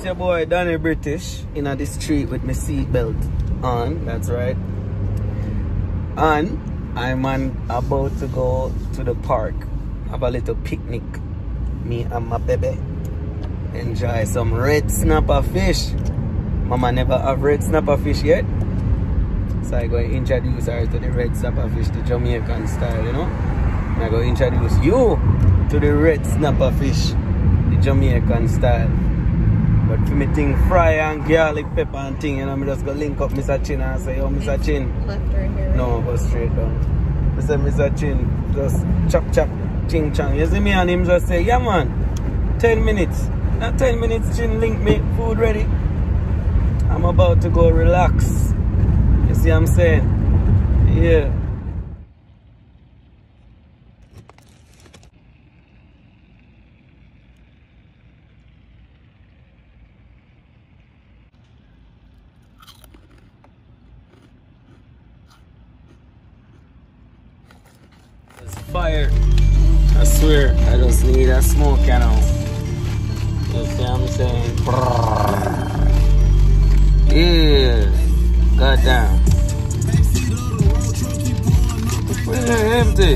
Your boy Danny British in the street with my seatbelt on, that's right. And I'm about to go to the park, have a little picnic, me and my baby. Enjoy some red snapper fish. Mama never have red snapper fish yet, so I go introduce her to the red snapper fish, the Jamaican style, you know. And I go introduce you to the red snapper fish, the Jamaican style. But for me thing fry and garlic pepper and thing, you know, I just go link up Mr. Chin and say, yo, Mr. Chin. Left right here. Right? No, go straight down. I say, Mr. Chin, just chop chop, ching chang. You see me and him just say, yeah man, 10 minutes. That 10 minutes, Chin link me, food ready. I'm about to go relax. You see what I'm saying? Yeah. It's fire. I swear, I just need a smoke, you know. You see what I'm saying? Yeah. Goddamn. We're empty.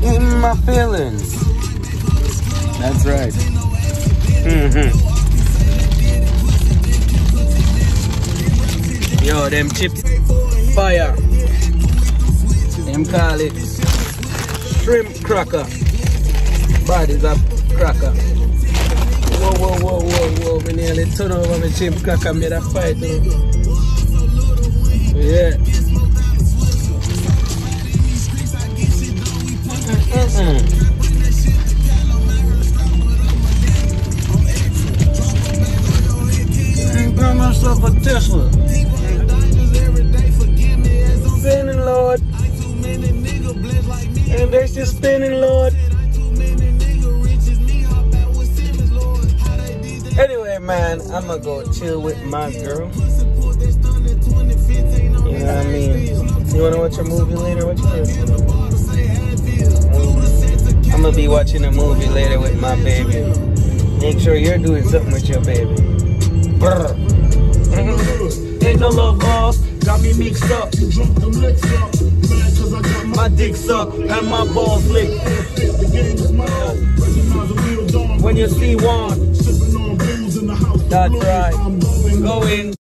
In my feelings. That's right. Yo, them chips fire. Them call it shrimp cracker. Body's a cracker. Whoa, whoa, whoa, whoa, whoa. We nearly turn over my shrimp cracker, made a fight. Yeah. Got myself a Tesla. Spinning, Lord. And they're still spinning, Lord. Anyway, man, I'm gonna go chill with my girl. You know what I mean? You wanna watch a movie later? What you doing? I'm gonna be watching a movie later with my baby. Make sure you're doing something with your baby. Brr. Ain't no love lost, got me mixed up. My dick suck and my balls lick. When you see one, that's right. Go in.